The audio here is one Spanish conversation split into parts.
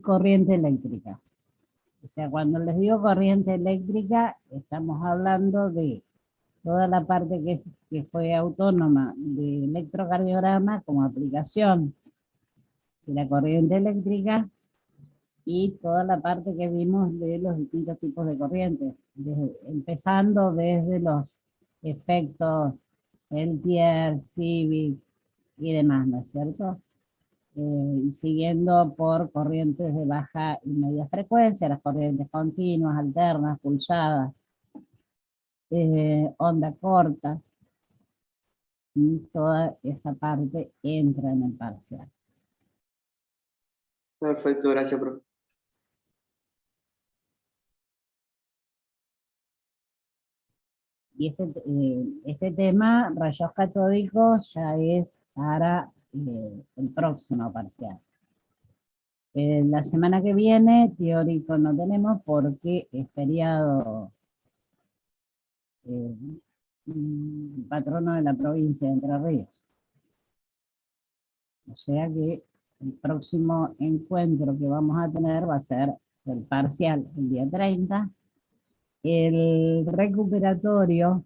corriente eléctrica. O sea, cuando les digo corriente eléctrica, estamos hablando de toda la parte que fue autónoma de electrocardiograma como aplicación de la corriente eléctrica y toda la parte que vimos de los distintos tipos de corrientes, empezando desde los efectos Peltier, Civic y demás, ¿no es cierto? Y siguiendo por corrientes de baja y media frecuencia, las corrientes continuas, alternas, pulsadas, onda corta, y toda esa parte entra en el parcial. Perfecto, gracias, profe. Y este tema, rayos catódicos, ya es para el próximo parcial. La semana que viene, teórico no tenemos porque es feriado patrono de la provincia de Entre Ríos. O sea que el próximo encuentro que vamos a tener va a ser el parcial el día 30. El recuperatorio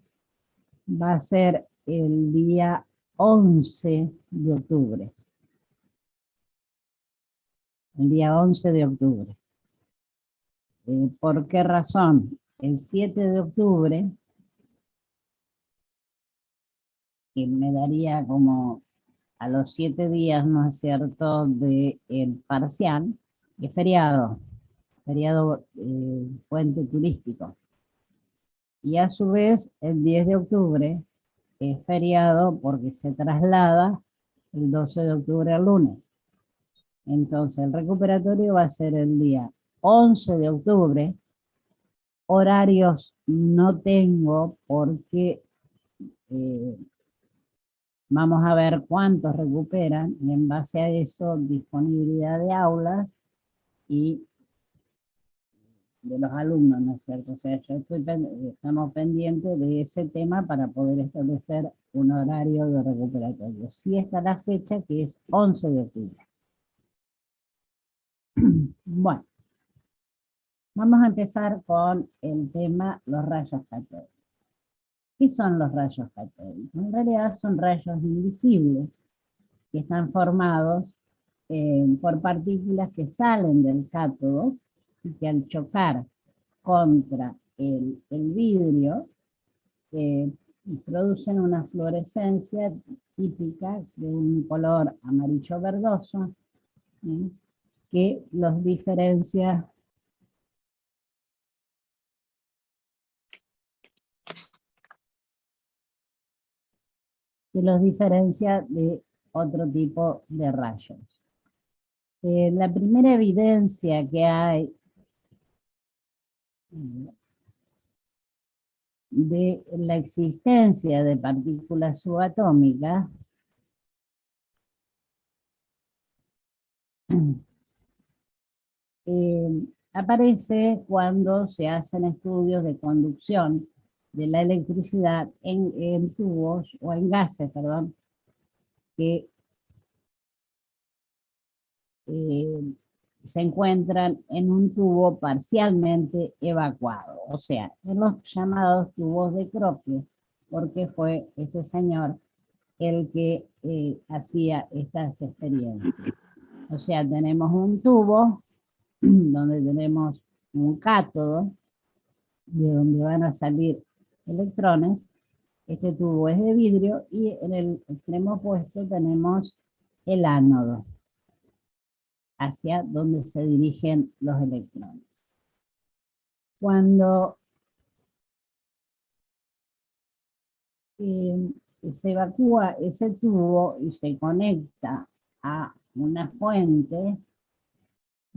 va a ser el día 11 de octubre. El día 11 de octubre. ¿Por qué razón? El 7 de octubre, que me daría como a los 7 días, ¿no es cierto?, del parcial, es feriado, puente turístico. Y a su vez, el 10 de octubre es feriado porque se traslada el 12 de octubre al lunes. Entonces, el recuperatorio va a ser el día 11 de octubre. Horarios no tengo porque vamos a ver cuántos recuperan y en base a eso disponibilidad de aulas y de los alumnos, ¿no es cierto? O sea, estamos pendientes de ese tema para poder establecer un horario de recuperatorio. Sí está la fecha que es 11 de octubre. Bueno, vamos a empezar con el tema los rayos catódicos. ¿Qué son los rayos catódicos? En realidad son rayos invisibles que están formados por partículas que salen del cátodo y que al chocar contra el vidrio producen una fluorescencia típica de un color amarillo verdoso que los diferencia de otro tipo de rayos. La primera evidencia que hay de la existencia de partículas subatómicas aparece cuando se hacen estudios de conducción de la electricidad en tubos o en gases, perdón, que se encuentran en un tubo parcialmente evacuado, o sea, en los llamados tubos de Crookes, porque fue este señor el que hacía estas experiencias. O sea, tenemos un tubo donde tenemos un cátodo, de donde van a salir electrones. Este tubo es de vidrio y en el extremo opuesto tenemos el ánodo, hacia donde se dirigen los electrones. Cuando se evacúa ese tubo y se conecta a una fuente,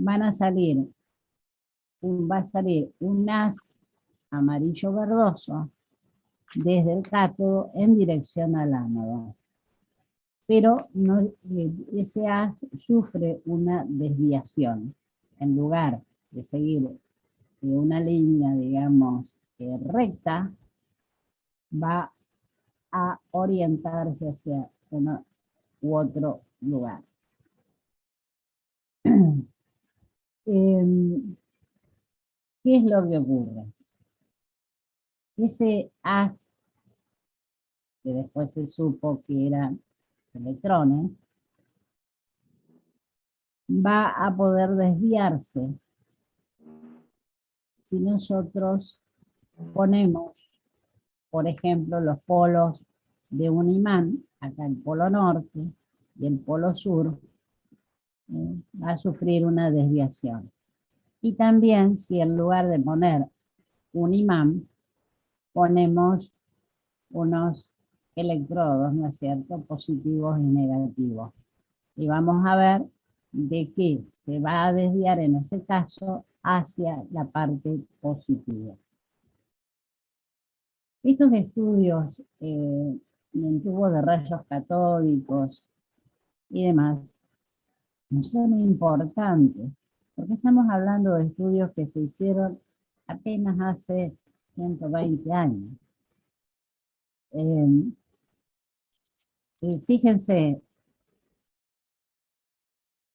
va a salir un haz amarillo verdoso desde el cátodo en dirección al ánodo. Pero no, ese haz sufre una desviación. En lugar de seguir una línea, digamos, recta, va a orientarse hacia uno u otro lugar. ¿Qué es lo que ocurre? Ese haz, que después se supo que eran electrones, va a poder desviarse si nosotros ponemos, por ejemplo, los polos de un imán, acá el polo norte y el polo sur, va a sufrir una desviación. Y también si en lugar de poner un imán, ponemos unos electrodos, ¿no es cierto?, positivos y negativos. Y vamos a ver de qué se va a desviar en ese caso hacia la parte positiva. Estos estudios en tubos de rayos catódicos y demás son importantes, porque estamos hablando de estudios que se hicieron apenas hace 120 años. Fíjense,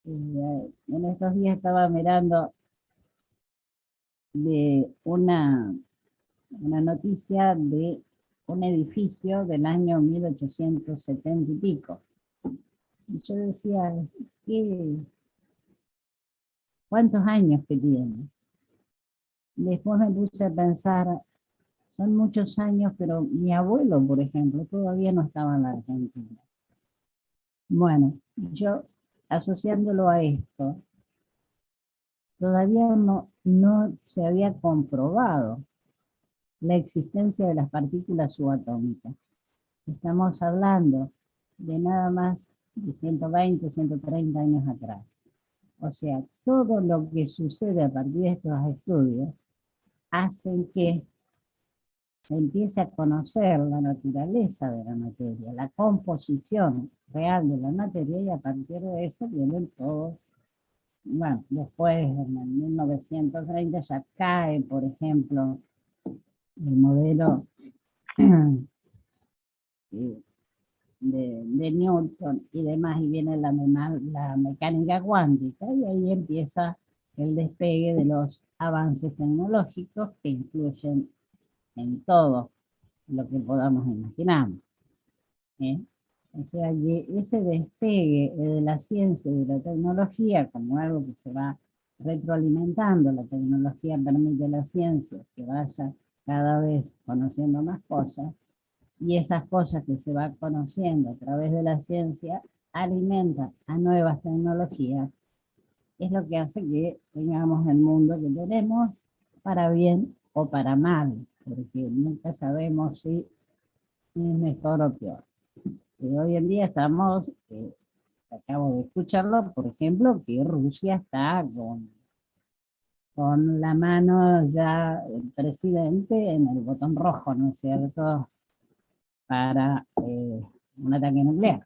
en estos días estaba mirando de una noticia de un edificio del año 1870 y pico. Y yo decía, ¿cuántos años que tiene? Después me puse a pensar, son muchos años, pero mi abuelo, por ejemplo, todavía no estaba en la Argentina. Bueno, yo asociándolo a esto, todavía no se había comprobado la existencia de las partículas subatómicas. Estamos hablando de nada más de 120, 130 años atrás. O sea, todo lo que sucede a partir de estos estudios hacen que se empiece a conocer la naturaleza de la materia, la composición real de la materia, y a partir de eso vienen todos. Bueno, después en el 1930 ya cae, por ejemplo, el modelo de Newton y demás, y viene la mecánica cuántica, y ahí empieza el despegue de los avances tecnológicos que influyen en todo lo que podamos imaginar. O sea, que ese despegue de la ciencia y de la tecnología como algo que se va retroalimentando, la tecnología permite a la ciencia que vaya cada vez conociendo más cosas, y esas cosas que se van conociendo a través de la ciencia alimentan a nuevas tecnologías, es lo que hace que tengamos el mundo que tenemos, para bien o para mal, porque nunca sabemos si es mejor o peor. Y hoy en día estamos, acabo de escucharlo, por ejemplo, que Rusia está con la mano ya el presidente en el botón rojo, ¿no es cierto?, para un ataque nuclear.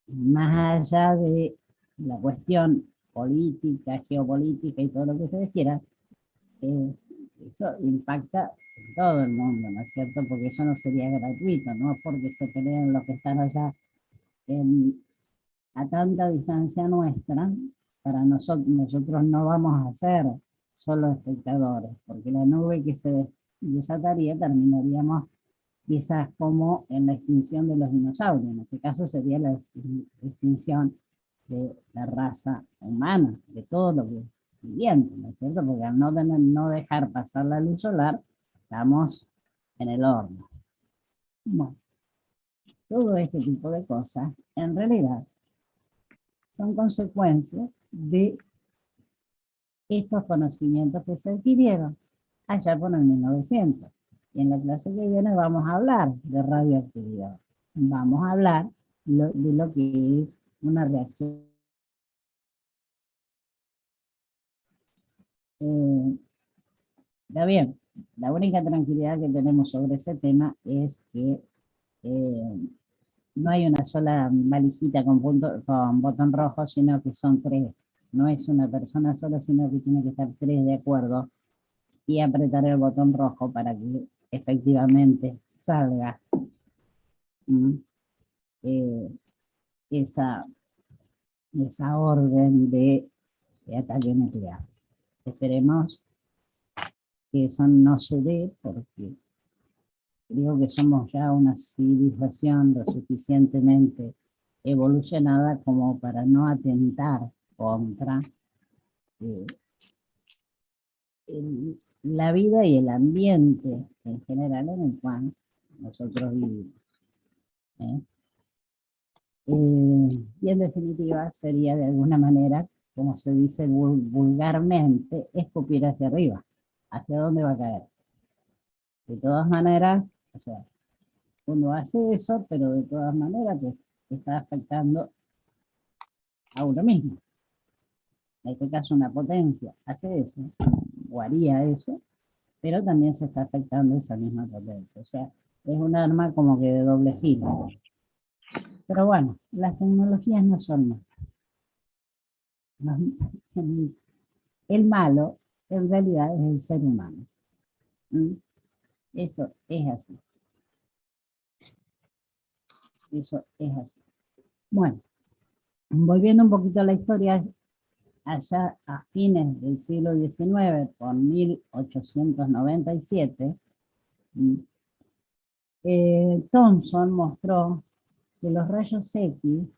Más allá de la cuestión política, geopolítica y todo lo que ustedes quieran, eso impacta en todo el mundo, ¿no es cierto? Porque eso no sería gratuito, ¿no? Porque se peleen los que están allá a tanta distancia nuestra. Para nosotros no vamos a ser solo espectadores, porque la nube que se desataría terminaríamos quizás como en la extinción de los dinosaurios. En este caso sería la extinción de la raza humana, de todo lo que es viviente, ¿no es cierto? Porque al no dejar pasar la luz solar, estamos en el horno. Bueno, todo este tipo de cosas, en realidad, son consecuencias de estos conocimientos que se adquirieron allá por el 1900. Y en la clase que viene vamos a hablar de radioactividad. Vamos a hablar de lo que es una reacción. Está bien, la única tranquilidad que tenemos sobre ese tema es que no hay una sola valijita con botón rojo, sino que son tres. No es una persona sola, sino que tiene que estar tres de acuerdo y apretar el botón rojo para que efectivamente salga esa orden de de ataque nuclear. Esperemos que eso no se dé, porque creo que somos ya una civilización lo suficientemente evolucionada como para no atentar contra eh, la vida y el ambiente en general en el cual nosotros vivimos. ¿Eh? Y en definitiva sería de alguna manera, como se dice vulgarmente, escupir hacia arriba. ¿Hacia dónde va a caer? De todas maneras, o sea, uno hace eso, pero de todas maneras pues, está afectando a uno mismo. En este caso una potencia hace eso, o haría eso, pero también se está afectando esa misma potencia. O sea, es un arma como que de doble filo. Pero bueno, las tecnologías no son malas. El malo, en realidad, es el ser humano. ¿Mm? Eso es así. Eso es así. Bueno, volviendo un poquito a la historia, allá a fines del siglo XIX, por 1897, Thomson mostró que los rayos X,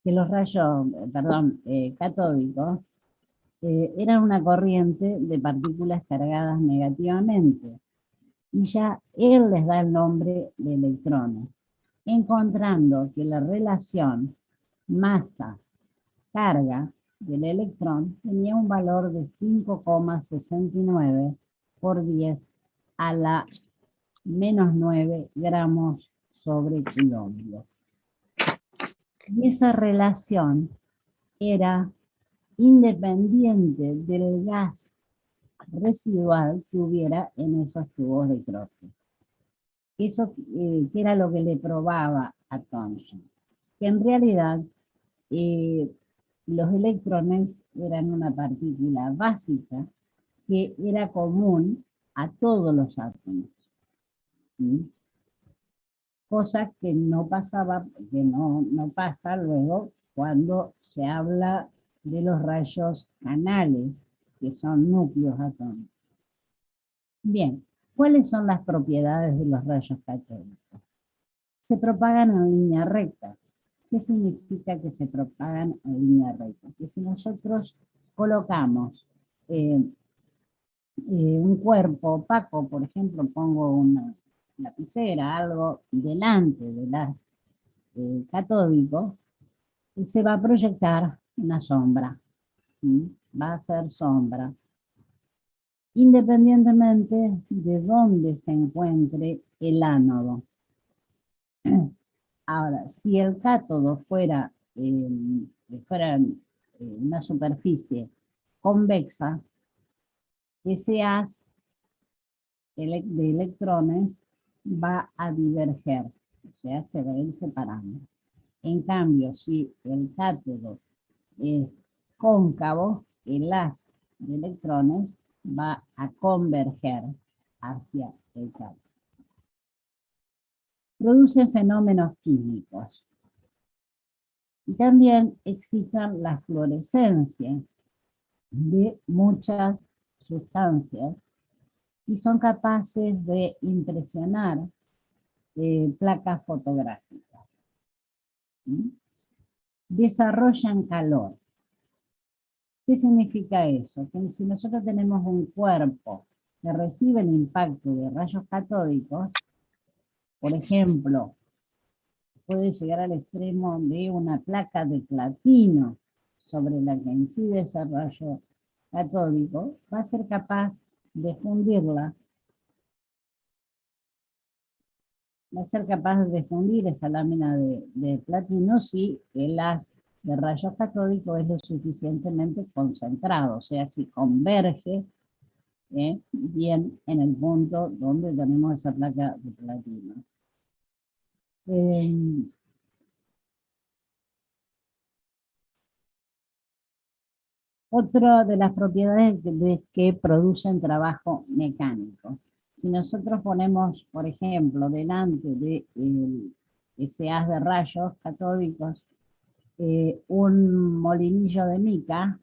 que los rayos, catódicos, eran una corriente de partículas cargadas negativamente. Y ya él les da el nombre de electrones, encontrando que la relación masa-carga del electrón tenía un valor de 5,69 por 10 a la menos 9 gramos sobre kilómetro. Y esa relación era independiente del gas residual que hubiera en esos tubos de hidrógeno. Eso que era lo que le probaba a Thomson, que en realidad los electrones eran una partícula básica que era común a todos los átomos. ¿Sí? Cosa que no pasaba, que no pasa luego cuando se habla de los rayos canales, que son núcleos atómicos. Bien, ¿cuáles son las propiedades de los rayos catódicos? Se propagan en línea recta. ¿Qué significa que se propagan en línea recta? Que si nosotros colocamos un cuerpo opaco, por ejemplo, pongo una lapicera, algo delante de las catódicos, se va a proyectar una sombra. ¿Sí? Va a ser sombra. Independientemente de dónde se encuentre el ánodo. Ahora, si el cátodo fuera una superficie convexa, ese haz de electrones va a diverger, o sea, se va a ir separando. En cambio, si el cátodo es cóncavo, el haz de electrones va a converger hacia el cátodo. Producen fenómenos químicos. Y también existen la fluorescencia de muchas sustancias y son capaces de impresionar placas fotográficas. ¿Sí? Desarrollan calor. ¿Qué significa eso? Que si nosotros tenemos un cuerpo que recibe el impacto de rayos catódicos, por ejemplo, puede llegar al extremo de una placa de platino sobre la que incide ese rayo catódico, va a ser capaz de fundirla, va a ser capaz de fundir esa lámina de platino si el haz de rayos catódicos es lo suficientemente concentrado, o sea, si converge bien en el punto donde tenemos esa placa de platino. Otra de las propiedades que producen trabajo mecánico. Si nosotros ponemos, por ejemplo, delante de ese haz de rayos catódicos, un molinillo de mica,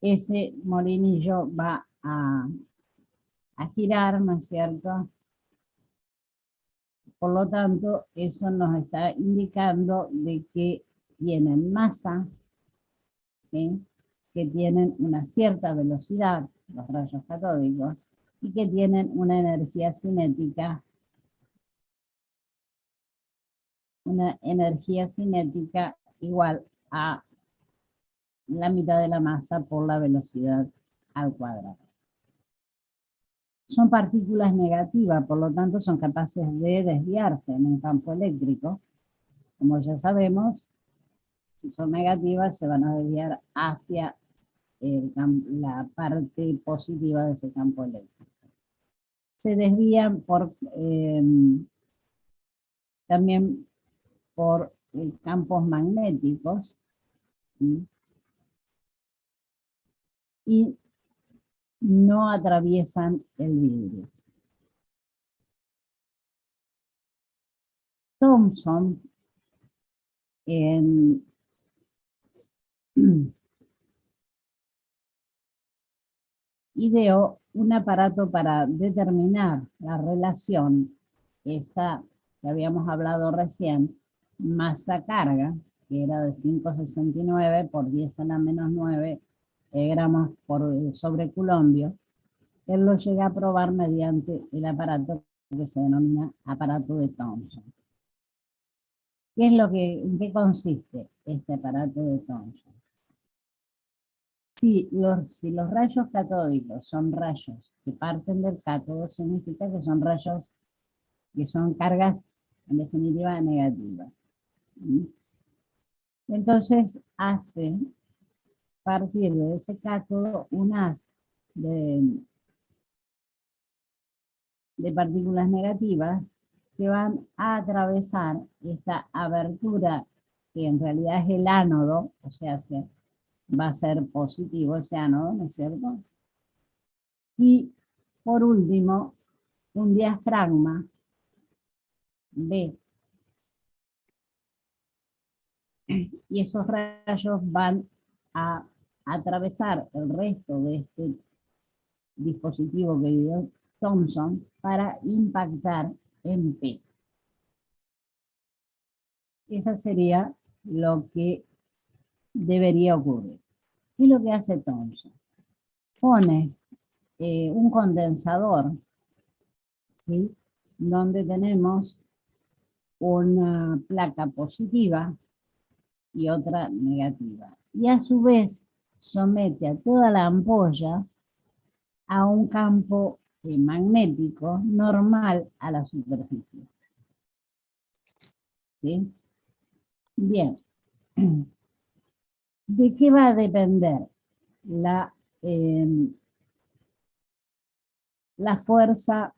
ese molinillo va a girar, ¿no es cierto? Por lo tanto, eso nos está indicando de que tienen masa, ¿sí? Que tienen una cierta velocidad, los rayos catódicos, y que tienen una energía cinética igual a la mitad de la masa por la velocidad al cuadrado. Son partículas negativas, por lo tanto son capaces de desviarse en un campo eléctrico. Como ya sabemos, si son negativas se van a desviar hacia la parte positiva de ese campo eléctrico. Se desvían también por campos magnéticos, ¿sí? Y no atraviesan el vidrio. Thomson ideó un aparato para determinar la relación, esta que habíamos hablado recién, masa-carga, que era de 5,69 por 10 a la menos 9 gramos sobre coulombio. Él lo llega a probar mediante el aparato que se denomina aparato de Thomson. ¿En qué consiste este aparato de Thomson? Si los rayos catódicos son rayos que parten del cátodo, significa que son rayos que son cargas, en definitiva, negativas. Entonces hace partir de ese cátodo un haz de partículas negativas que van a atravesar esta abertura que en realidad es el ánodo, o sea, va a ser positivo ese ánodo, ¿no es cierto? Y por último, un diafragma B. Y esos rayos van a atravesar el resto de este dispositivo que dio Thomson para impactar en P. Eso sería lo que debería ocurrir. ¿Qué es lo que hace Thomson? Pone un condensador, ¿sí? Donde tenemos una placa positiva y otra negativa. Y a su vez somete a toda la ampolla a un campo magnético normal a la superficie. ¿Sí? Bien. ¿De qué va a depender la fuerza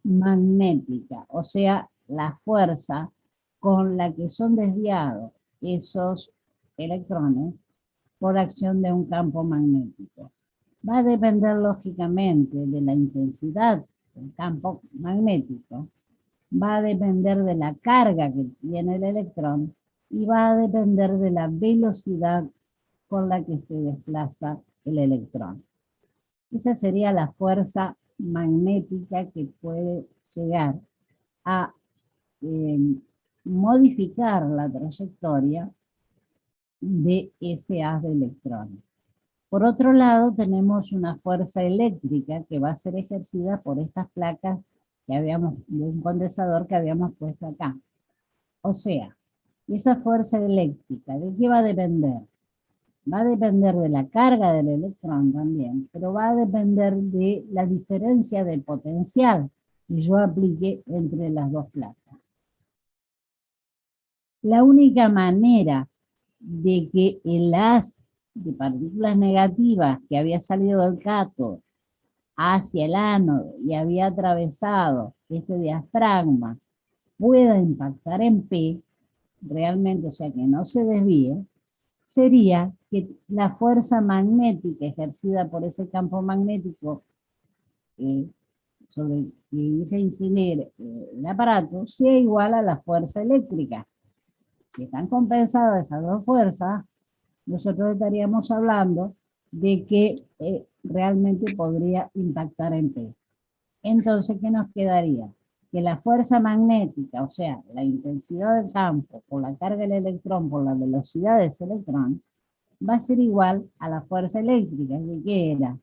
magnética? O sea, la fuerza con la que son desviados esos electrones por acción de un campo magnético. Va a depender lógicamente de la intensidad del campo magnético, va a depender de la carga que tiene el electrón y va a depender de la velocidad con la que se desplaza el electrón. Esa sería la fuerza magnética que puede llegar a modificar la trayectoria de ese haz de electrones. Por otro lado, tenemos una fuerza eléctrica que va a ser ejercida por estas placas de un condensador que habíamos puesto acá. O sea, esa fuerza eléctrica, ¿de qué va a depender? Va a depender de la carga del electrón también, pero va a depender de la diferencia de potencial que yo aplique entre las dos placas. La única manera de que el haz de partículas negativas que había salido del cátodo hacia el ánodo y había atravesado este diafragma pueda impactar en P, realmente, o sea que no se desvíe, sería que la fuerza magnética ejercida por ese campo magnético sobre que se incinere el aparato sea igual a la fuerza eléctrica. Si están compensadas esas dos fuerzas, nosotros estaríamos hablando de que realmente podría impactar en P. Entonces, ¿qué nos quedaría? Que la fuerza magnética, o sea, la intensidad del campo por la carga del electrón, por la velocidad de ese electrón, va a ser igual a la fuerza eléctrica, que era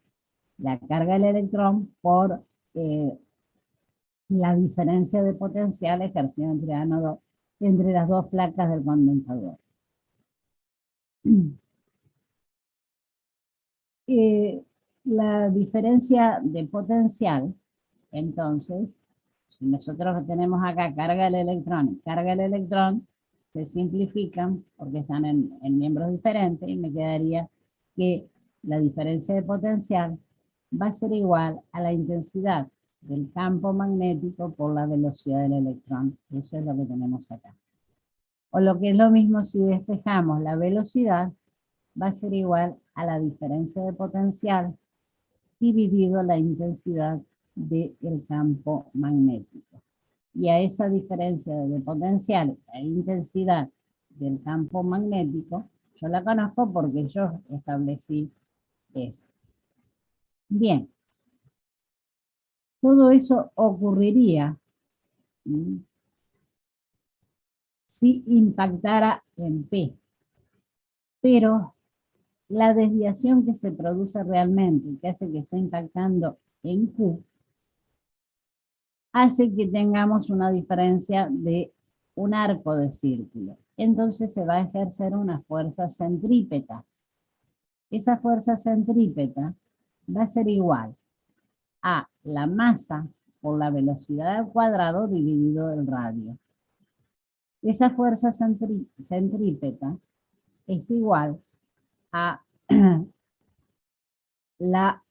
la carga del electrón por la diferencia de potencial ejercida entre las dos placas del condensador. La diferencia de potencial, entonces, si nosotros tenemos acá carga del electrón y carga del electrón, se simplifican porque están en miembros diferentes y me quedaría que la diferencia de potencial va a ser igual a la intensidad del campo magnético por la velocidad del electrón. Eso es lo que tenemos acá. O lo que es lo mismo si despejamos la velocidad, va a ser igual a la diferencia de potencial dividido la intensidad del campo magnético. Y a esa diferencia de potencial e intensidad del campo magnético, yo la conozco porque yo establecí eso. Bien, todo eso ocurriría si impactara en P, pero la desviación que se produce realmente, que hace que esté impactando en Q, hace que tengamos una diferencia de un arco de círculo. Entonces se va a ejercer una fuerza centrípeta. Esa fuerza centrípeta va a ser igual a la masa por la velocidad al cuadrado dividido el radio. Esa fuerza centrípeta es igual a la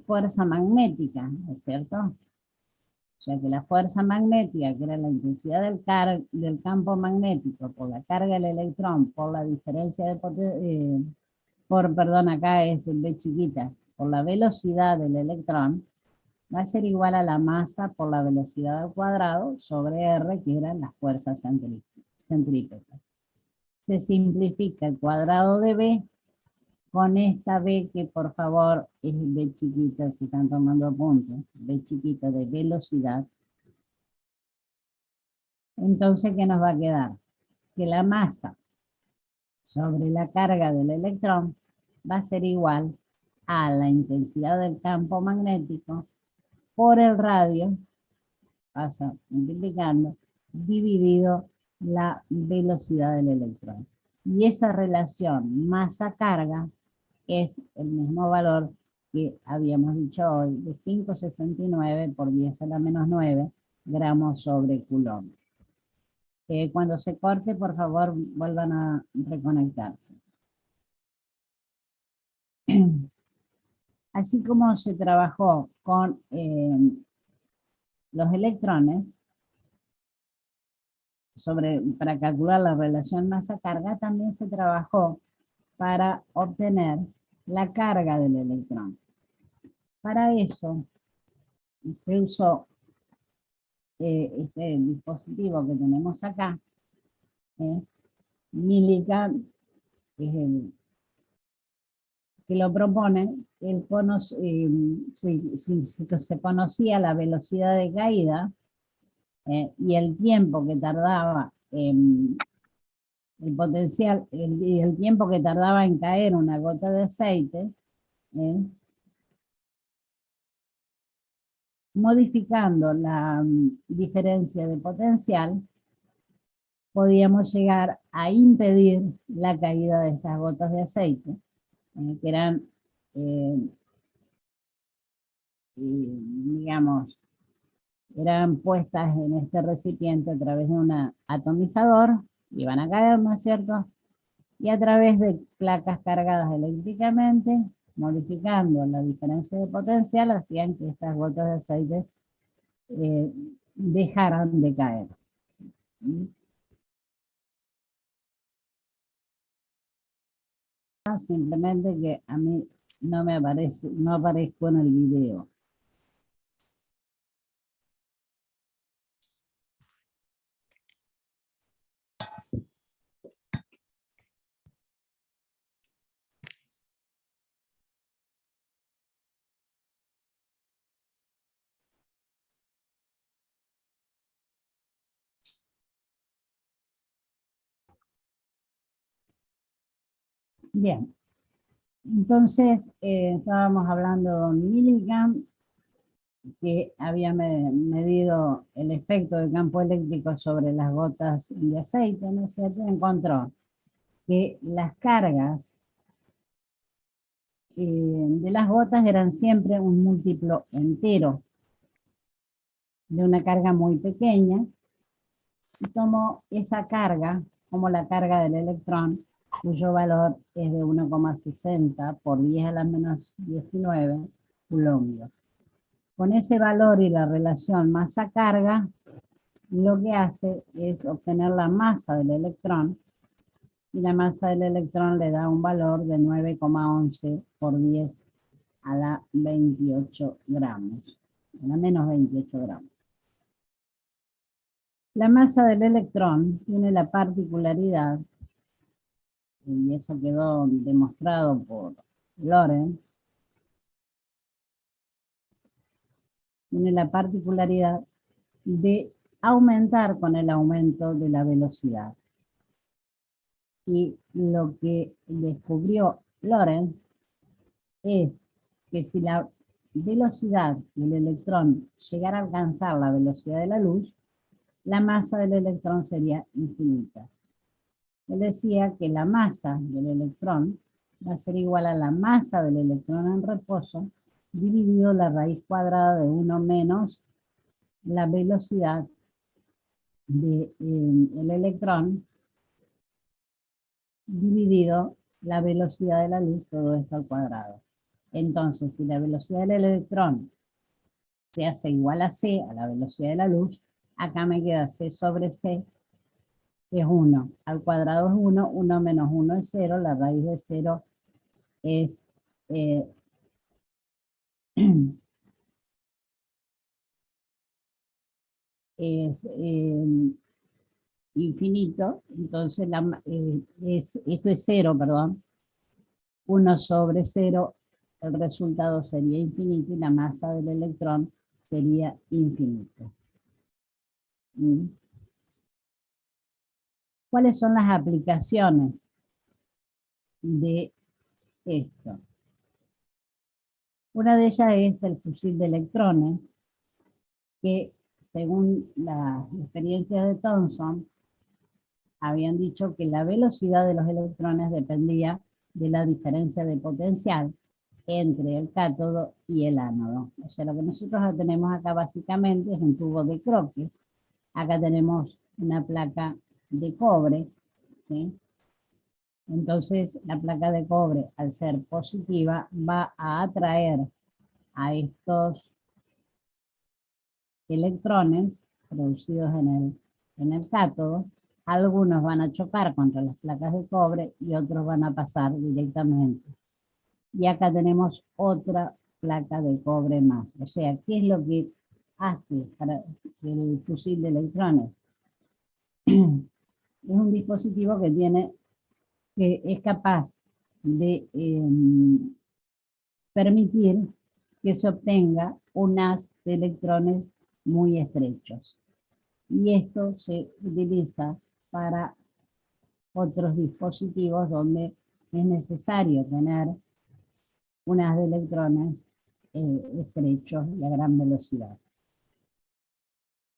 fuerza magnética, ¿no es cierto? O sea que la fuerza magnética, que era la intensidad del campo magnético por la carga del electrón, por la diferencia de perdón, acá es B chiquita, por la velocidad del electrón, va a ser igual a la masa por la velocidad al cuadrado sobre R, que eran las fuerzas centrípetas. Se simplifica el cuadrado de B con esta B que por favor es B chiquita, si están tomando apuntes, B chiquita de velocidad. Entonces, ¿qué nos va a quedar? Que la masa sobre la carga del electrón va a ser igual a la intensidad del campo magnético por el radio, pasa multiplicando, dividido la velocidad del electrón. Y esa relación masa-carga es el mismo valor que habíamos dicho hoy, de 5,69 por 10 a la menos 9 gramos sobre coulomb. Cuando se corte, por favor, vuelvan a reconectarse. Así como se trabajó con los electrones, para calcular la relación masa-carga, también se trabajó para obtener la carga del electrón. Para eso se usó ese dispositivo que tenemos acá, Millikan, que es el que lo propone, se conocía la velocidad de caída y el tiempo que tardaba el potencial, el tiempo que tardaba en caer una gota de aceite, modificando la diferencia de potencial, podíamos llegar a impedir la caída de estas gotas de aceite, que eran, digamos, eran puestas en este recipiente a través de un atomizador, iban a caer, ¿no es cierto? Y a través de placas cargadas eléctricamente, modificando la diferencia de potencial, hacían que estas gotas de aceite dejaran de caer. Simplemente que a mí no me aparece, no aparezco en el video. Bien, entonces estábamos hablando de Millikan, que había medido el efecto del campo eléctrico sobre las gotas de aceite, ¿no es cierto? Encontró que las cargas de las gotas eran siempre un múltiplo entero de una carga muy pequeña, y tomó esa carga como la carga del electrón, cuyo valor es de 1,60 por 10 a la menos 19 coulombios. Con ese valor y la relación masa-carga, lo que hace es obtener la masa del electrón, y la masa del electrón le da un valor de 9,11 por 10 a la 28 gramos, a la menos 28 gramos. La masa del electrón tiene la particularidad, y eso quedó demostrado por Lorentz, tiene la particularidad de aumentar con el aumento de la velocidad. Y lo que descubrió Lorentz es que si la velocidad del electrón llegara a alcanzar la velocidad de la luz, la masa del electrón sería infinita. Él decía que la masa del electrón va a ser igual a la masa del electrón en reposo dividido la raíz cuadrada de 1 menos la velocidad del electrón dividido la velocidad de la luz, todo esto al cuadrado. Entonces, si la velocidad del electrón se hace igual a c, a la velocidad de la luz, acá me queda c sobre c, que es 1. Al cuadrado es 1, 1 menos 1 es 0, la raíz de 0 es es infinito, entonces esto es 0, perdón, 1 sobre 0, el resultado sería infinito y la masa del electrón sería infinita. ¿Cuáles son las aplicaciones de esto? Una de ellas es el fusil de electrones, que según las experiencias de Thomson, habían dicho que la velocidad de los electrones dependía de la diferencia de potencial entre el cátodo y el ánodo. O sea, lo que nosotros tenemos acá básicamente es un tubo de croque. Acá tenemos una placa de cobre, ¿sí? Entonces, la placa de cobre, al ser positiva, va a atraer a estos electrones producidos en el cátodo. Algunos van a chocar contra las placas de cobre y otros van a pasar directamente. Y acá tenemos otra placa de cobre más. O sea, ¿qué es lo que hace para el fusil de electrones? Es un dispositivo que es capaz de permitir que se obtenga un haz de electrones muy estrechos. Y esto se utiliza para otros dispositivos donde es necesario tener un haz de electrones estrechos y a gran velocidad.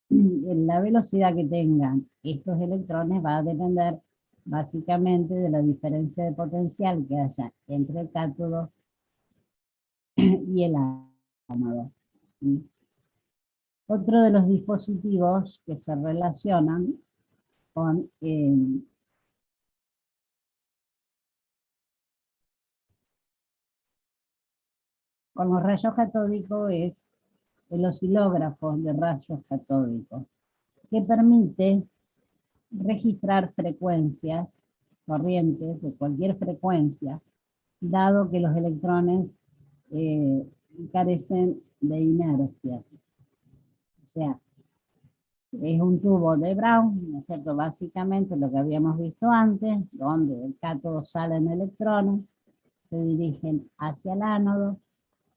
La velocidad que tengan estos electrones va a depender básicamente de la diferencia de potencial que haya entre el cátodo y el ánodo. Otro de los dispositivos que se relacionan con los rayos catódicos es el oscilógrafo de rayos catódicos, que permite registrar frecuencias, corrientes de cualquier frecuencia, dado que los electrones carecen de inercia. O sea, es un tubo de Brown, ¿no es cierto? Básicamente lo que habíamos visto antes, donde del cátodo salen electrones, se dirigen hacia el ánodo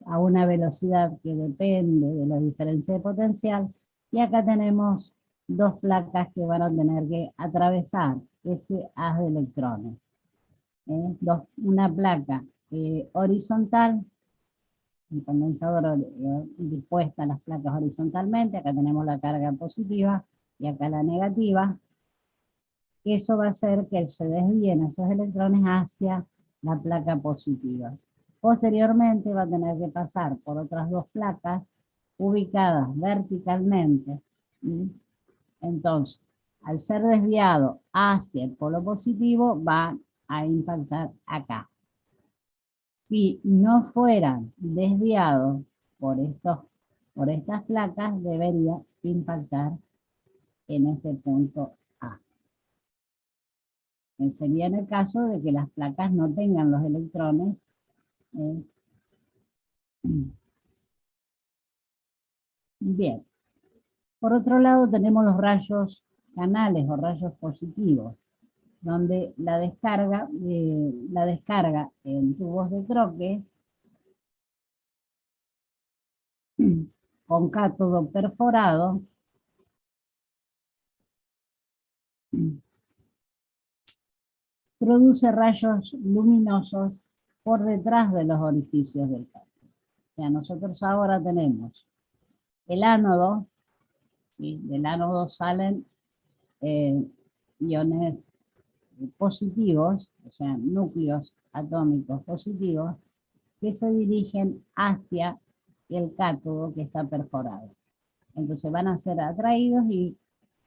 a una velocidad que depende de la diferencia de potencial, y acá tenemos dos placas que van a tener que atravesar ese haz de electrones. una placa horizontal, un condensador dispuesta las placas horizontalmente, acá tenemos la carga positiva y acá la negativa. Eso va a hacer que se desvíen esos electrones hacia la placa positiva. Posteriormente va a tener que pasar por otras dos placas ubicadas verticalmente. Entonces, al ser desviado hacia el polo positivo, va a impactar acá. Si no fueran desviados por estas placas, debería impactar en este punto A. Sería en el caso de que las placas no tengan los electrones. Bien. Por otro lado tenemos los rayos canales o rayos positivos, donde la descarga en tubos de troque con cátodo perforado produce rayos luminosos por detrás de los orificios del cátodo. O sea, nosotros ahora tenemos el ánodo, ¿sí? Del ánodo salen iones positivos, o sea, núcleos atómicos positivos, que se dirigen hacia el cátodo que está perforado. Entonces van a ser atraídos y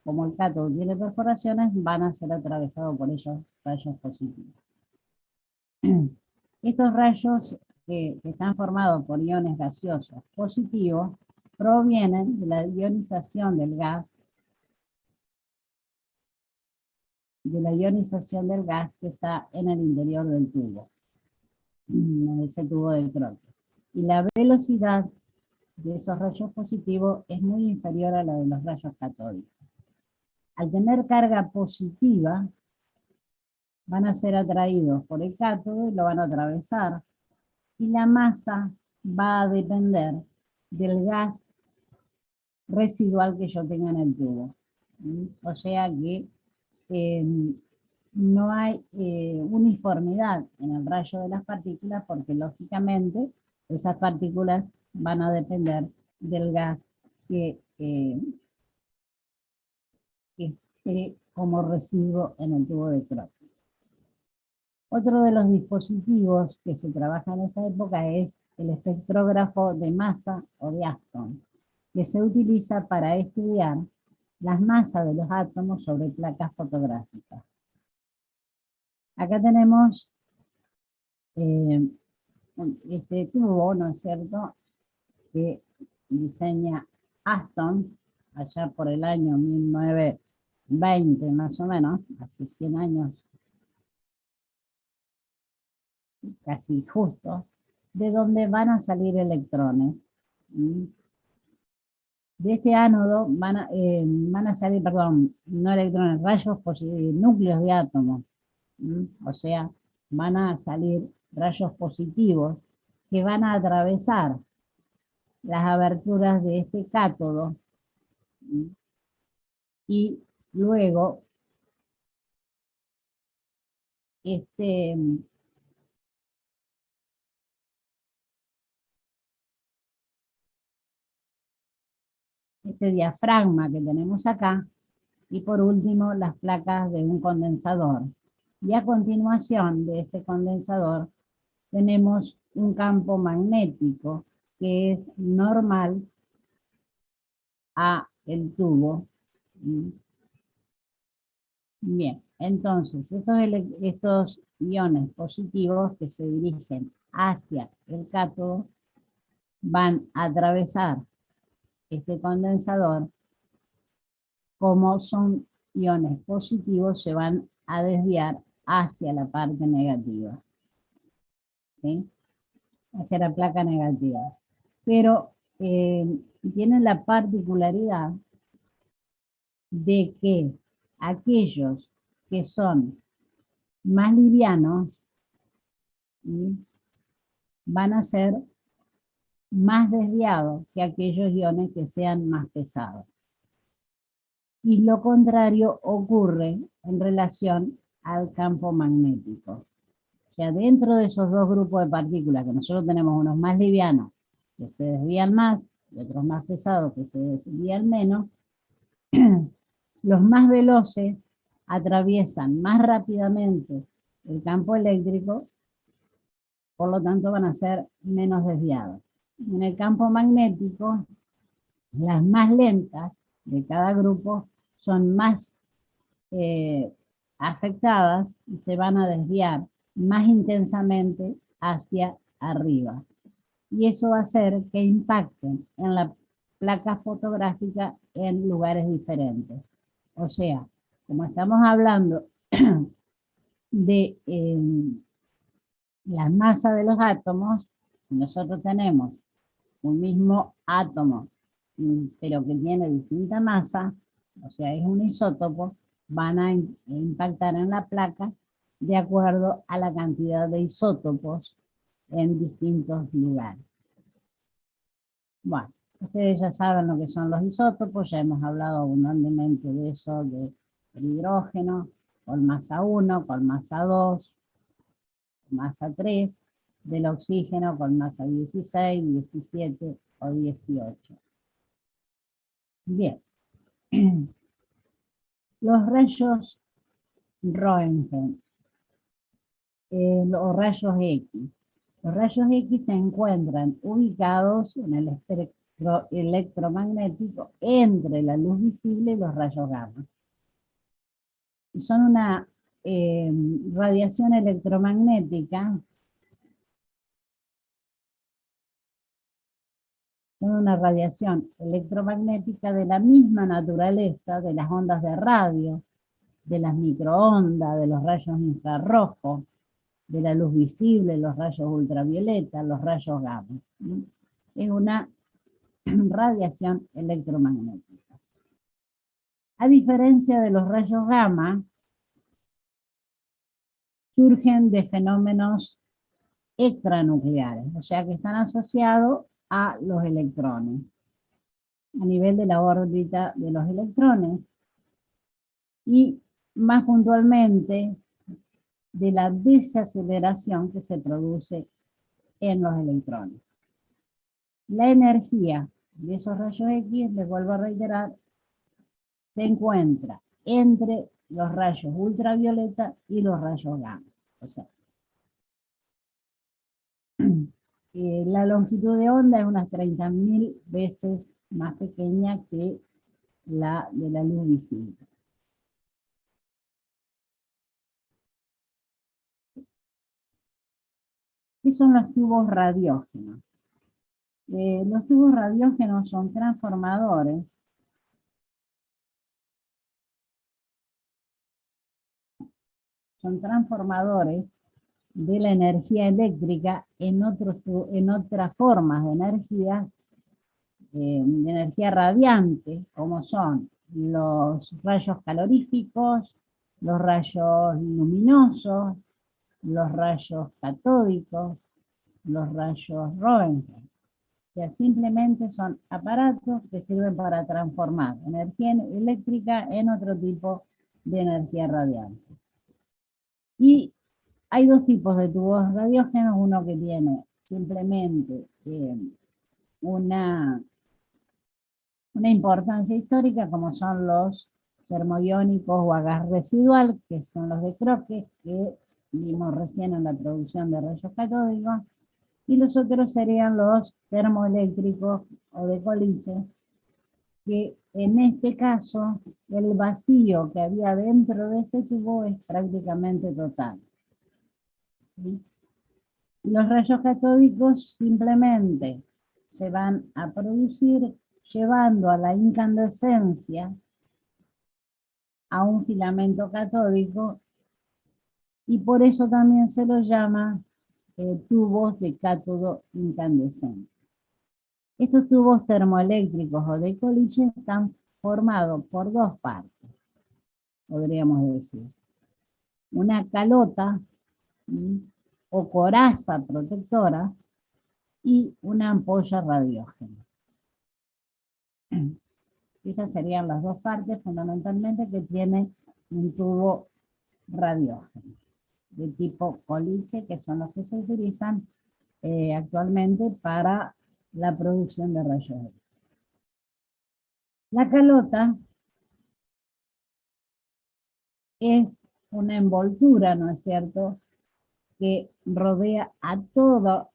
como el cátodo tiene perforaciones, van a ser atravesados por ellos rayos positivos. Estos rayos que están formados por iones gaseosos positivos provienen de la ionización del gas, que está en el interior del tubo, en ese tubo de troque. Y la velocidad de esos rayos positivos es muy inferior a la de los rayos catódicos. Al tener carga positiva, van a ser atraídos por el cátodo y lo van a atravesar, y la masa va a depender del gas residual que yo tenga en el tubo. O sea que no hay uniformidad en el rayo de las partículas, porque lógicamente esas partículas van a depender del gas que esté como residuo en el tubo de troque. Otro de los dispositivos que se trabaja en esa época es el espectrógrafo de masa o de Aston, que se utiliza para estudiar las masas de los átomos sobre placas fotográficas. Acá tenemos este tubo, ¿no es cierto?, que diseña Aston allá por el año 1920 más o menos, hace 100 años, casi justo, de donde van a salir electrones. De este ánodo van a salir, perdón, no electrones, rayos núcleos de átomos. O sea, van a salir rayos positivos que van a atravesar las aberturas de este cátodo y luego este diafragma que tenemos acá, y por último las placas de un condensador. Y a continuación de este condensador tenemos un campo magnético que es normal a el tubo. Bien, entonces estos iones positivos que se dirigen hacia el cátodo van a atravesar este condensador. Como son iones positivos, se van a desviar hacia la parte negativa, ¿sí?, hacia la placa negativa. Pero tienen la particularidad de que aquellos que son más livianos van a ser más desviados que aquellos iones que sean más pesados. Y lo contrario ocurre en relación al campo magnético. sea, dentro de esos dos grupos de partículas, que nosotros tenemos unos más livianos, que se desvían más, y otros más pesados, que se desvían menos, los más veloces atraviesan más rápidamente el campo eléctrico, por lo tanto van a ser menos desviados. En el campo magnético, las más lentas de cada grupo son más afectadas y se van a desviar más intensamente hacia arriba. Y eso va a hacer que impacten en la placa fotográfica en lugares diferentes. O sea, como estamos hablando de la masa de los átomos, si nosotros tenemos un mismo átomo, pero que tiene distinta masa, o sea, es un isótopo, van a impactar en la placa de acuerdo a la cantidad de isótopos en distintos lugares. Bueno, ustedes ya saben lo que son los isótopos, ya hemos hablado abundantemente de eso, del hidrógeno, con masa 1, con masa 2, masa 3, del oxígeno con masa 16, 17 o 18. Bien, los rayos Röntgen, los rayos X. Los rayos X se encuentran ubicados en el espectro electromagnético entre la luz visible y los rayos gamma. Son una radiación electromagnética, son una radiación electromagnética de la misma naturaleza de las ondas de radio, de las microondas, de los rayos infrarrojos, de la luz visible, los rayos ultravioleta, los rayos gamma. Es una radiación electromagnética. A diferencia de los rayos gamma, surgen de fenómenos extranucleares, o sea que están asociados a los electrones, a nivel de la órbita de los electrones, y más puntualmente de la desaceleración que se produce en los electrones. La energía de esos rayos X, les vuelvo a reiterar, se encuentra entre los rayos ultravioleta y los rayos gamma. O sea, la longitud de onda es unas 30.000 veces más pequeña que la de la luz visible. ¿Qué son los tubos radiógenos? Los tubos radiógenos son transformadores de la energía eléctrica en otras formas de energía radiante, como son los rayos caloríficos, los rayos luminosos, los rayos catódicos, los rayos Röntgen. O sea, simplemente son aparatos que sirven para transformar energía eléctrica en otro tipo de energía radiante. Y hay dos tipos de tubos radiógenos, uno que tiene simplemente una importancia histórica, como son los termoiónicos o a gas residual, que son los de Crookes, que vimos recién en la producción de rayos catódicos, y los otros serían los termoeléctricos o de Coliche, que en este caso el vacío que había dentro de ese tubo es prácticamente total. ¿Sí? Los rayos catódicos simplemente se van a producir llevando a la incandescencia a un filamento catódico, y por eso también se los llama tubos de cátodo incandescente. Estos tubos termoeléctricos o de Coliche están formados por dos partes, podríamos decir. Una calota o coraza protectora y una ampolla radiógena. Esas serían las dos partes fundamentalmente que tiene un tubo radiógeno. de tipo coliche, que son los que se utilizan actualmente para la producción de rayos X. La calota es una envoltura, ¿no es cierto?, que rodea a toda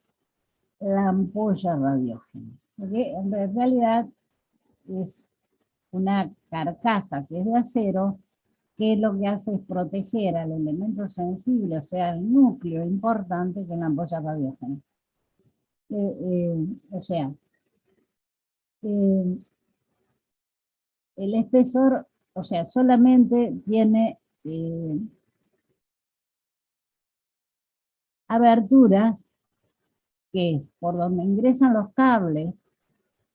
la ampolla radiógena. Porque en realidad es una carcasa que es de acero, que lo que hace es proteger al elemento sensible, o sea, el núcleo importante que es la ampolla radiógena. O sea, eh, el espesor, o sea, solamente tiene aberturas, que es por donde ingresan los cables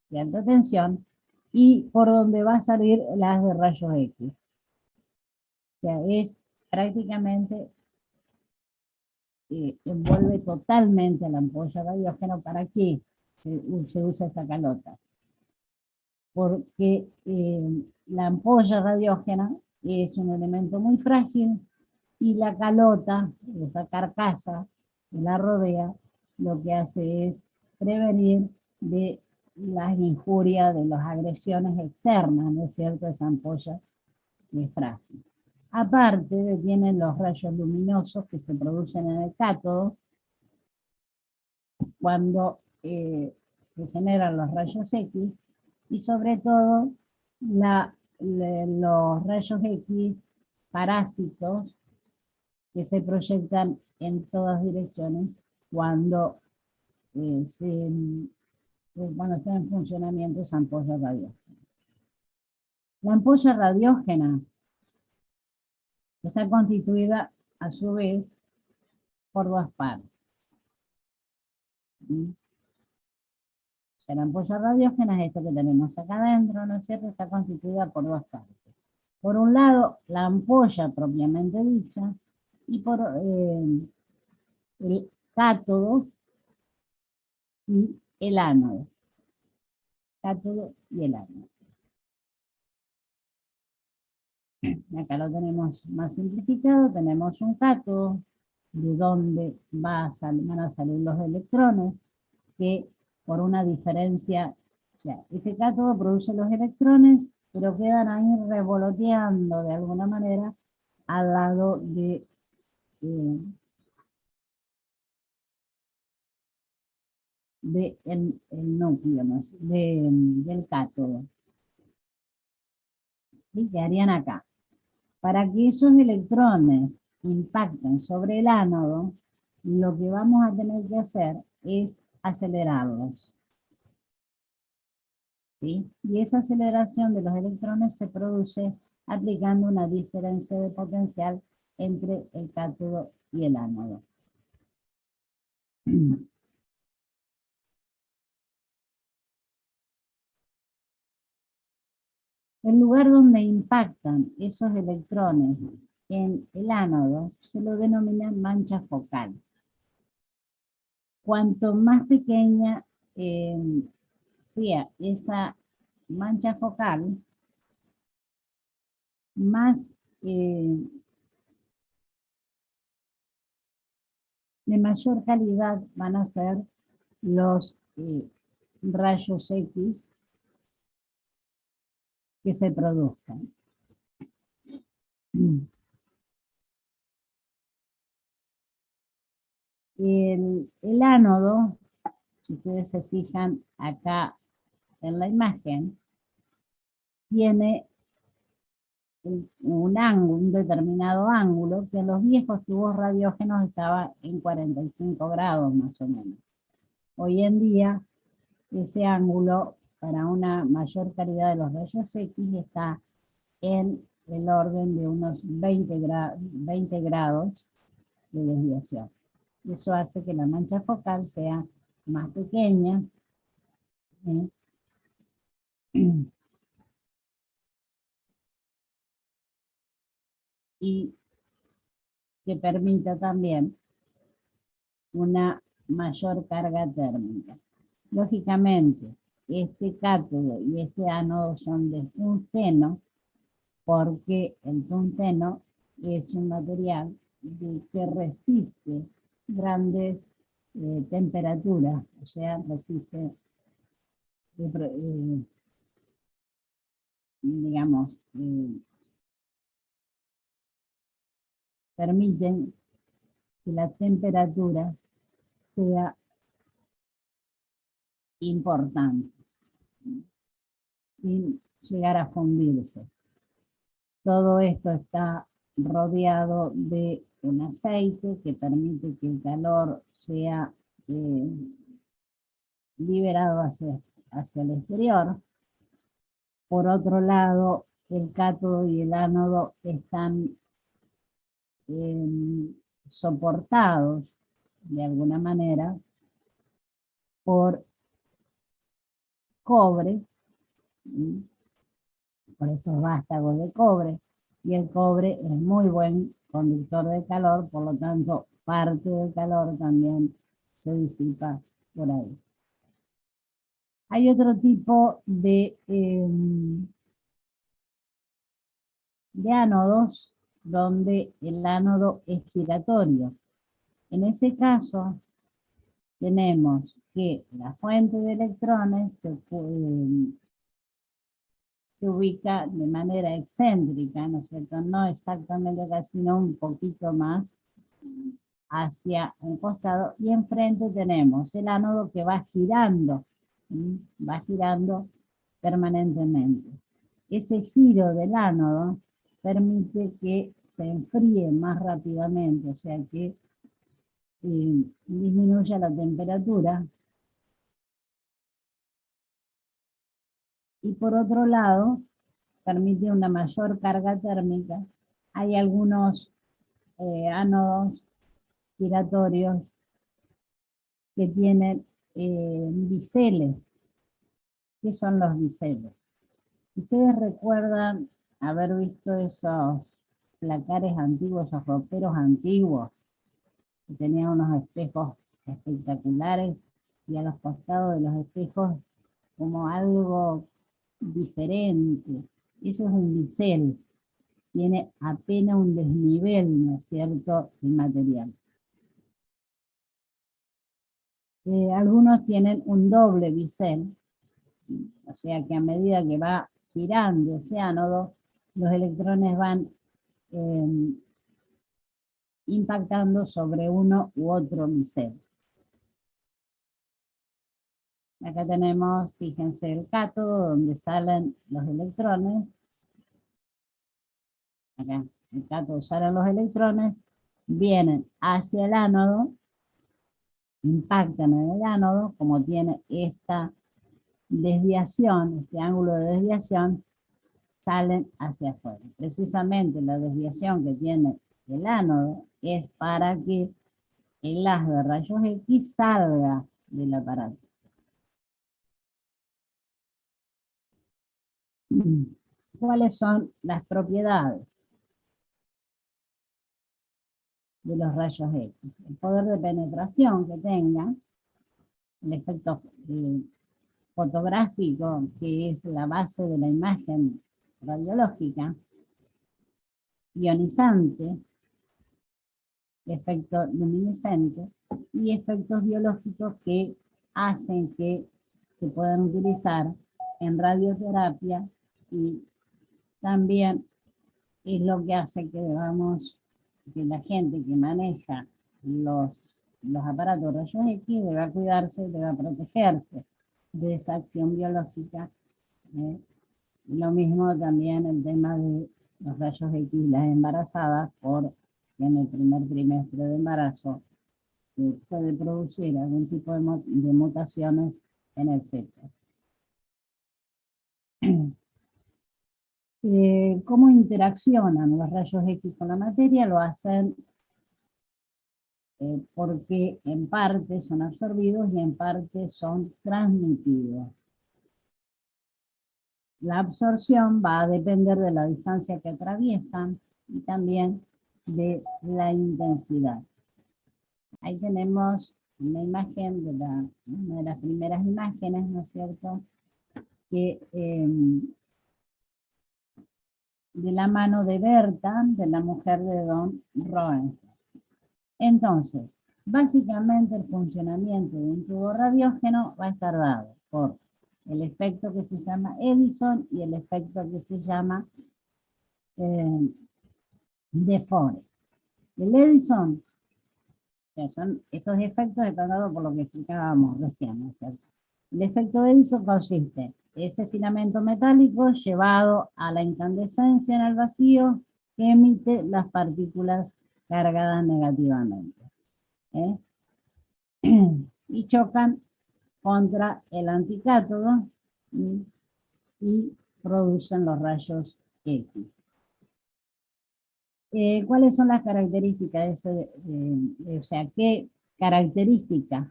de alta tensión y por donde va a salir las de rayos X. O sea, es prácticamente, envuelve totalmente la ampolla radiógena. ¿Para qué se usa esta calota? Porque la ampolla radiógena es un elemento muy frágil y la calota, esa carcasa que la rodea, lo que hace es prevenir de las injurias, de las agresiones externas, ¿no es cierto?, esa ampolla es frágil. Aparte, detienen los rayos luminosos que se producen en el cátodo cuando se generan los rayos X, y sobre todo los rayos X parásitos que se proyectan en todas direcciones cuando, cuando está en funcionamiento esa ampolla radiógena. La ampolla radiógena está constituida a su vez por dos partes. La ampolla radiógena es esto que tenemos acá adentro, ¿no es cierto? Está constituida por dos partes. Por un lado, la ampolla propiamente dicha, y por el cátodo y el ánodo. Cátodo y el ánodo. Acá lo tenemos más simplificado, tenemos un cátodo de donde van a salir los electrones, que por una diferencia, o sea, este cátodo produce los electrones, pero quedan ahí revoloteando de alguna manera al lado de el núcleo, ¿no? Del cátodo. ¿Sí? Que harían acá. Para que esos electrones impacten sobre el ánodo, lo que vamos a tener que hacer es acelerarlos. ¿Sí? Y esa aceleración de los electrones se produce aplicando una diferencia de potencial entre el cátodo y el ánodo. El lugar donde impactan esos electrones en el ánodo se lo denomina mancha focal. Cuanto más pequeña sea esa mancha focal, más de mayor calidad van a ser los rayos X que se produzcan. El ánodo, si ustedes se fijan acá en la imagen, tiene un ángulo, un determinado ángulo, que en los viejos tubos radiógenos estaba en 45 grados más o menos. Hoy en día, ese ángulo para una mayor calidad de los rayos X está en el orden de unos 20 grados de desviación. Eso hace que la mancha focal sea más pequeña, y que permita también una mayor carga térmica. Lógicamente, este cátodo y este ánodo son de tungsteno, porque el tungsteno es un material que resiste grandes temperaturas, o sea, resiste, digamos, permiten que la temperatura sea importante, sin llegar a fundirse. Todo esto está rodeado de un aceite que permite que el calor sea liberado hacia el exterior. Por otro lado, el cátodo y el ánodo están soportados de alguna manera por cobre, por estos vástagos de cobre, y el cobre es muy buen conductor de calor, por lo tanto, parte del calor también se disipa por ahí. Hay otro tipo de ánodos donde el ánodo es giratorio. En ese caso, tenemos que la fuente de electrones se ubica de manera excéntrica, ¿no es cierto? No exactamente acá, sino un poquito más hacia un costado, y enfrente tenemos el ánodo que va girando permanentemente. Ese giro del ánodo permite que se enfríe más rápidamente, o sea que disminuya la temperatura. Y por otro lado, permite una mayor carga térmica. Hay algunos ánodos giratorios que tienen biseles. ¿Qué son los biseles? ¿Ustedes recuerdan haber visto esos placares antiguos, esos roperos antiguos, que tenían unos espejos espectaculares y a los costados de los espejos como algo diferente? Eso es un bisel. Tiene apenas un desnivel, ¿no es cierto?, el material. Algunos tienen un doble bisel, o sea que a medida que va girando ese ánodo, los electrones van impactando sobre uno u otro bisel. Acá tenemos, fíjense, el cátodo donde salen los electrones. Acá, el cátodo salen los electrones, vienen hacia el ánodo, impactan en el ánodo, como tiene esta desviación, este ángulo de desviación, salen hacia afuera. Precisamente la desviación que tiene el ánodo es para que el haz de rayos X salga del aparato. ¿Cuáles son las propiedades de los rayos X? El poder de penetración que tengan, el efecto fotográfico, que es la base de la imagen radiológica, ionizante, efecto luminiscente, y efectos biológicos que hacen que se puedan utilizar en radioterapia, y también es lo que hace que, digamos, que la gente que maneja los aparatos rayos X deba cuidarse, deba protegerse de esa acción biológica. Lo mismo también el tema de los rayos X, las embarazadas, porque en el primer trimestre de embarazo puede producir algún tipo de mutaciones en el feto. ¿Cómo interaccionan los rayos X con la materia? Lo hacen porque en parte son absorbidos y en parte son transmitidos. La absorción va a depender de la distancia que atraviesan y también de la intensidad. Ahí tenemos una imagen de una de las primeras imágenes, ¿no es cierto?, que de la mano de Berta, de la mujer de Don Roentgen. Entonces, básicamente el funcionamiento de un tubo radiógeno va a estar dado por el efecto que se llama Edison y el efecto que se llama eh, de Forest. El Edison, o sea, son estos efectos están dados por lo que explicábamos recién, ¿no es cierto? El efecto Edison consiste en ese filamento metálico llevado a la incandescencia en el vacío que emite las partículas cargadas negativamente. ¿Eh? Y chocan contra el anticátodo y producen los rayos X. ¿Cuáles son las características de ese, o sea, qué características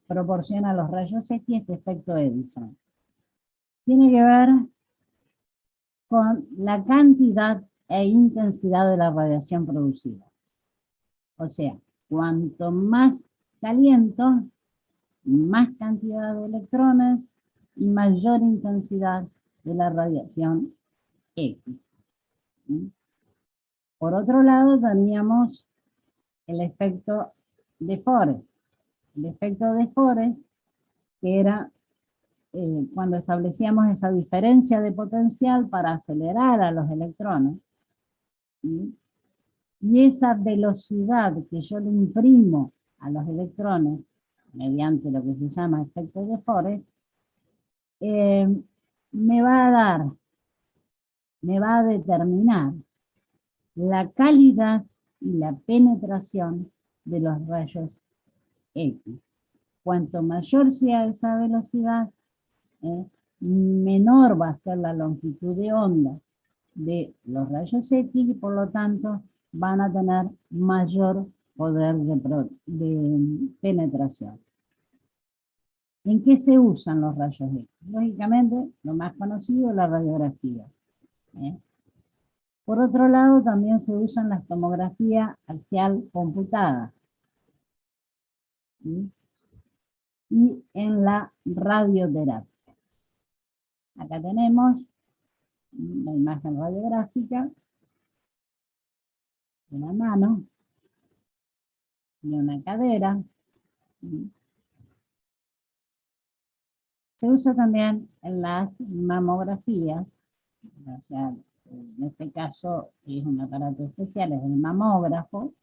proporciona los rayos X este efecto Edison? Tiene que ver con la cantidad e intensidad de la radiación producida. O sea, cuanto más caliento, más cantidad de electrones y mayor intensidad de la radiación X. Por otro lado, teníamos el efecto de Forest. El efecto de Forest, que era cuando establecíamos esa diferencia de potencial para acelerar a los electrones, ¿sí? Y esa velocidad que yo le imprimo a los electrones, mediante lo que se llama efecto de Forest, me va a dar, me va a determinar la calidad y la penetración de los rayos X. Cuanto mayor sea esa velocidad, menor va a ser la longitud de onda de los rayos X y por lo tanto van a tener mayor poder de penetración. ¿En qué se usan los rayos X? Lógicamente, lo más conocido es la radiografía. Por otro lado, también se usan las tomografías axial computadas. ¿Sí? Y en la radioterapia. Acá tenemos una imagen radiográfica de una mano, de una cadera. ¿Sí? Se usa también en las mamografías, o sea, en este caso es un aparato especial, es el mamógrafo.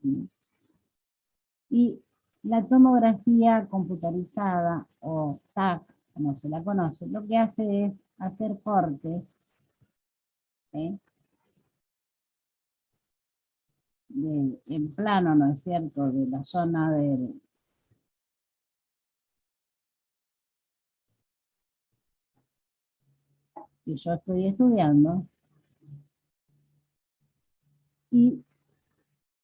¿Sí? Y la tomografía computarizada o TAC, como se la conoce, lo que hace es hacer cortes en plano, ¿no es cierto?, de la zona que yo estoy estudiando, y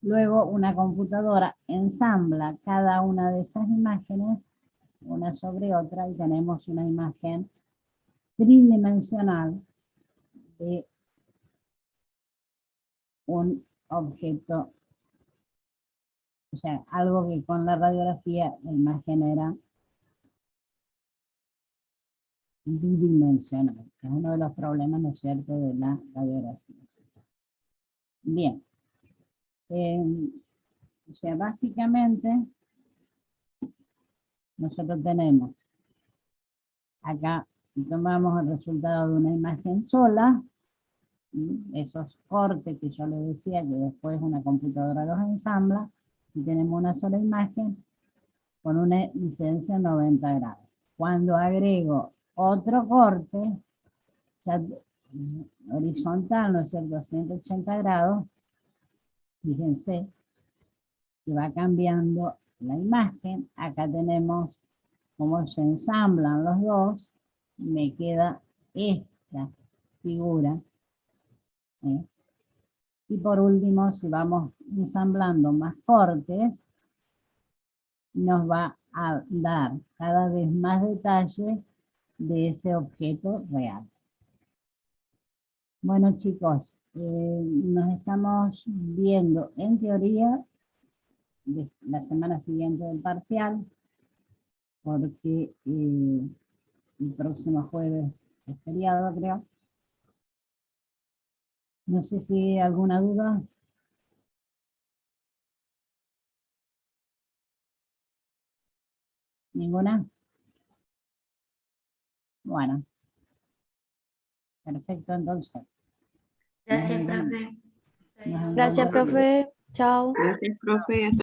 luego una computadora ensambla cada una de esas imágenes, una sobre otra, y tenemos una imagen tridimensional de un objeto, o sea, algo que con la radiografía la imagen era bidimensional, que es uno de los problemas, ¿no es cierto?, de la radiografía. Bien. O sea, básicamente, nosotros tenemos acá, si tomamos el resultado de una imagen sola, esos cortes que yo les decía que después una computadora los ensambla, si tenemos una sola imagen, con una incidencia de 90 grados. Cuando agrego otro corte, ya, horizontal, ¿no es cierto?, a 180 grados, fíjense que va cambiando la imagen. Acá tenemos cómo se ensamblan los dos, me queda esta figura. Y por último, si vamos ensamblando más cortes, nos va a dar cada vez más detalles de ese objeto real. Bueno, chicos, nos estamos viendo en teoría de la semana siguiente del parcial, porque el próximo jueves es feriado, creo. No sé si hay alguna duda. ¿Ninguna? Bueno. Perfecto, entonces. Gracias, Nos profe. nos Gracias, encontramos. profe. Chao. Gracias, profe.